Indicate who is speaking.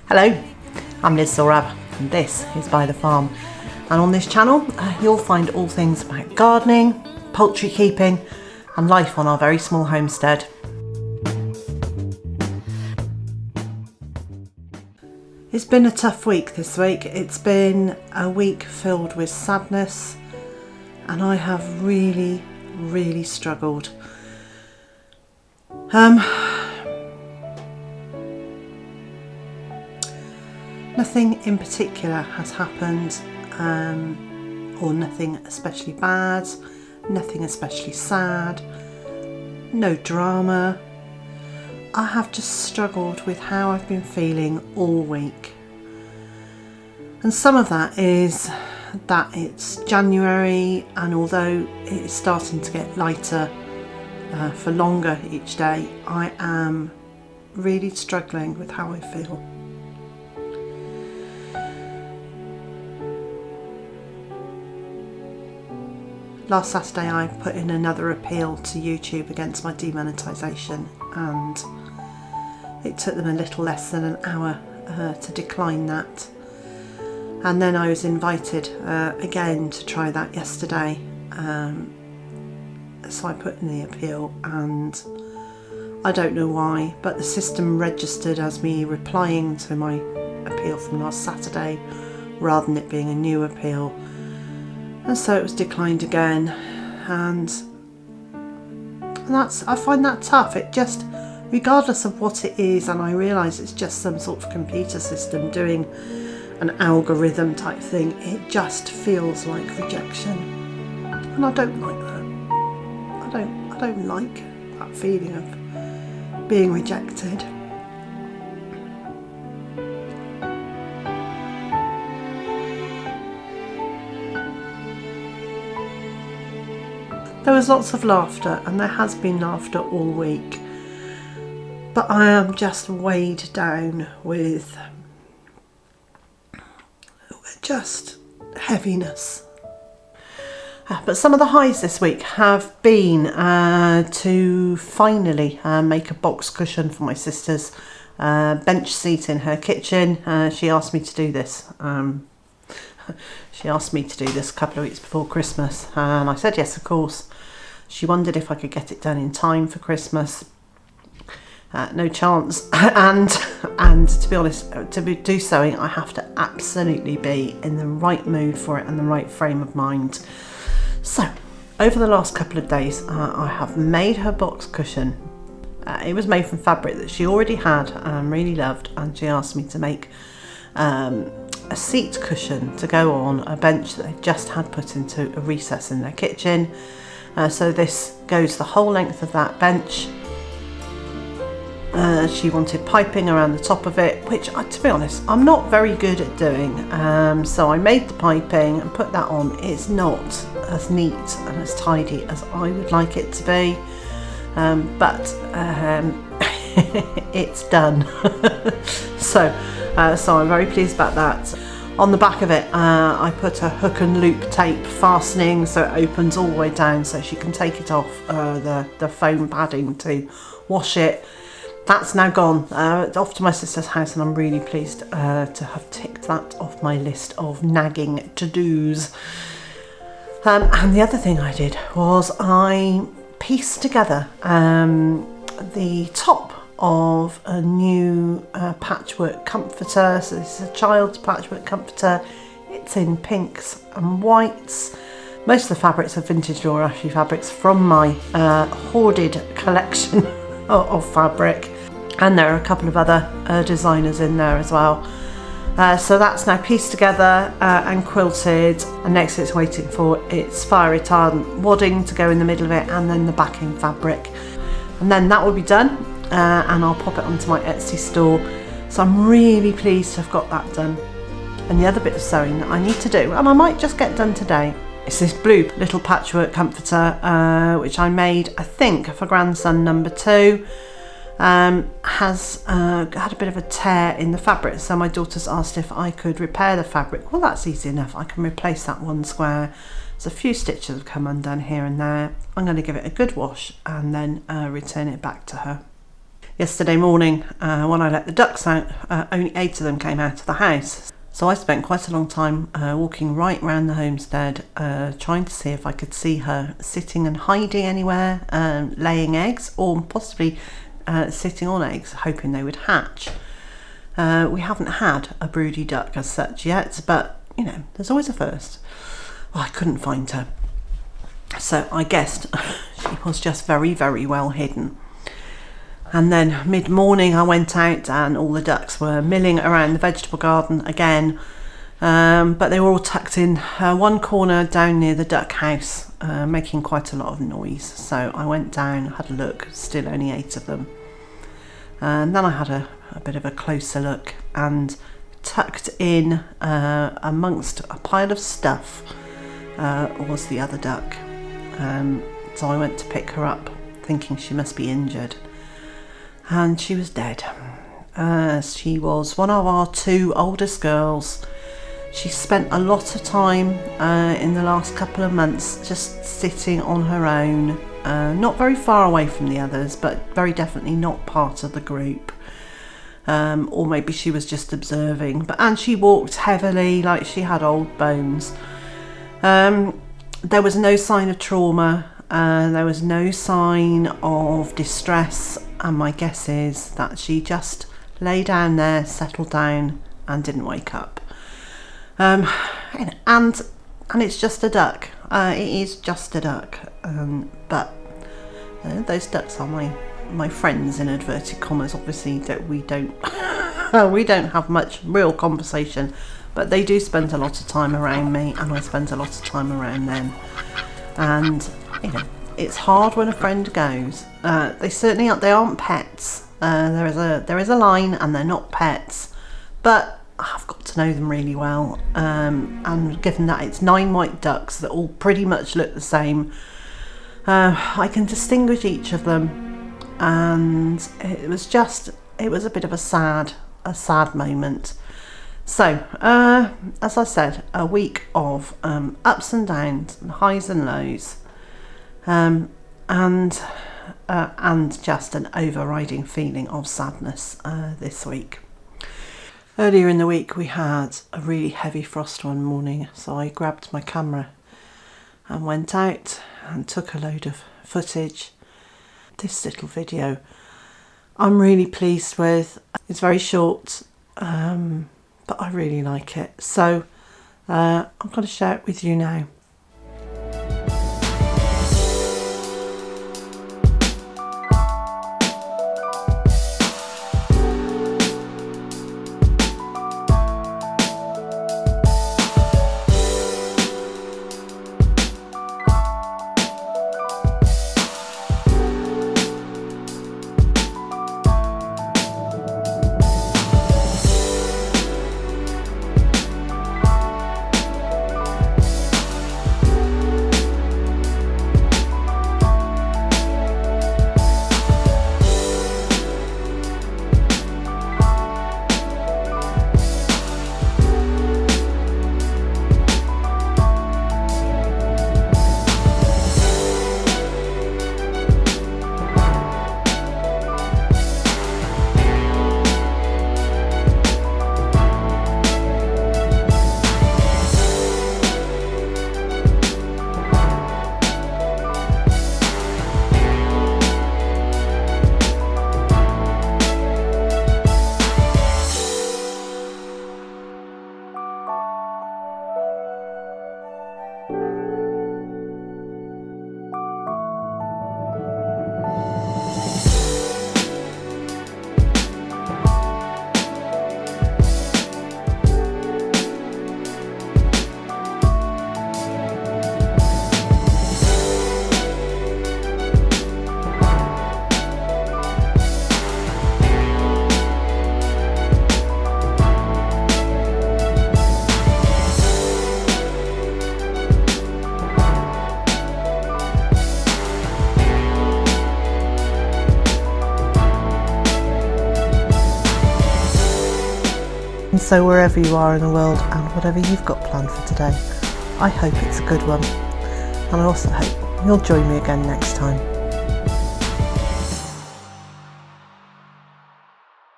Speaker 1: Hello, I'm Zorab and this is Byther Farm, and on this channel you'll find all things about gardening, poultry keeping and life on our very small homestead. It's been a tough week this week. It's been a week filled with sadness and I have really struggled. Nothing in particular has happened, or nothing especially bad, nothing especially sad, no drama. I have just struggled with how I've been feeling all week. And some of that is that it's January, and although it's starting to get lighter for longer each day, I am really struggling with how I feel. Last Saturday I put in another appeal to YouTube against my demonetisation, and it took them a little less than an hour to decline that. And then I was invited again to try that yesterday. So I put in the appeal, and I don't know why, but the system registered as me replying to my appeal from last Saturday rather than it being a new appeal. And so it was declined again, and I find that tough. It just, regardless of what it is, and I realise it's just some sort of computer system doing an algorithm type thing, it just feels like rejection, and I don't like that. I don't like that feeling of being rejected. There was lots of laughter, and there has been laughter all week, but I am just weighed down with just heaviness. But some of the highs this week have been to finally make a box cushion for my sister's bench seat in her kitchen. She asked me to do this. She asked me to do this a couple of weeks before Christmas, and I said yes, of course. She wondered if I could get it done in time for Christmas. No chance. And to be honest, do sewing, I have to absolutely be in the right mood for it and the right frame of mind. So, over the last couple of days, I have made her box cushion. It was made from fabric that she already had and really loved, and she asked me to make a seat cushion to go on a bench that they just had put into a recess in their kitchen. So this goes the whole length of that bench. She wanted piping around the top of it, which, to be honest, I'm not very good at doing. So I made the piping and put that on. It's not as neat and as tidy as I would like it to be, but it's done. So I'm very pleased about that. On the back of it, I put a hook and loop tape fastening so it opens all the way down so she can take it off the foam padding to wash it. That's now gone. It's off to my sister's house, and I'm really pleased to have ticked that off my list of nagging to-dos. And the other thing I did was I pieced together the top of a new patchwork comforter. So this is a child's patchwork comforter. It's in pinks and whites. Most of the fabrics are vintage Laura Ashley fabrics from my hoarded collection of fabric, and there are a couple of other designers in there as well. So that's now pieced together and quilted, and next it's waiting for its fire retardant wadding to go in the middle of it, and then the backing fabric, and then that will be done. And I'll pop it onto my Etsy store. So I'm really pleased to have got that done. And the other bit of sewing that I need to do, and I might just get done today, is this blue little patchwork comforter, which I made, I think, for grandson number 2. Has had a bit of a tear in the fabric, so my daughter's asked if I could repair the fabric. Well, that's easy enough. I can replace that one square. There's a few stitches have come undone here and there. I'm going to give it a good wash and then return it back to her. Yesterday morning, when I let the ducks out, only 8 of them came out of the house. So I spent quite a long time walking right round the homestead, trying to see if I could see her sitting and hiding anywhere, laying eggs, or possibly sitting on eggs, hoping they would hatch. We haven't had a broody duck as such yet, but you know, there's always a first. Well, I couldn't find her, so I guessed she was just very, very well hidden. And then mid-morning I went out and all the ducks were milling around the vegetable garden again, but they were all tucked in one corner down near the duck house, making quite a lot of noise. So I went down, had a look, still only 8 of them. And then I had a bit of a closer look, and tucked in amongst a pile of stuff was the other duck. So I went to pick her up, thinking she must be injured. And she was dead. She was one of our 2 oldest girls. She spent a lot of time in the last couple of months just sitting on her own, not very far away from the others, but very definitely not part of the group. Or maybe she was just observing. And she walked heavily, like she had old bones. There was no sign of trauma. There was no sign of distress, and my guess is that she just lay down there, settled down, and didn't wake up. And it's just a duck. It is just a duck. But those ducks are my friends in inverted commas. Obviously, that we don't we don't have much real conversation, but they do spend a lot of time around me, and I spend a lot of time around them. And you know, it's hard when a friend goes. They certainly aren't. They aren't pets. There is a line, and they're not pets. But I've got to know them really well. And given that it's 9 white ducks that all pretty much look the same, I can distinguish each of them. And it was a bit of a sad moment. So, as I said, a week of ups and downs, and highs and lows, and just an overriding feeling of sadness this week. Earlier in the week we had a really heavy frost one morning, so I grabbed my camera and went out and took a load of footage. This little video I'm really pleased with. It's very short, but I really like it, so I'm going to share it with you now. And so wherever you are in the world and whatever you've got planned for today, I hope it's a good one. And I also hope you'll join me again next time.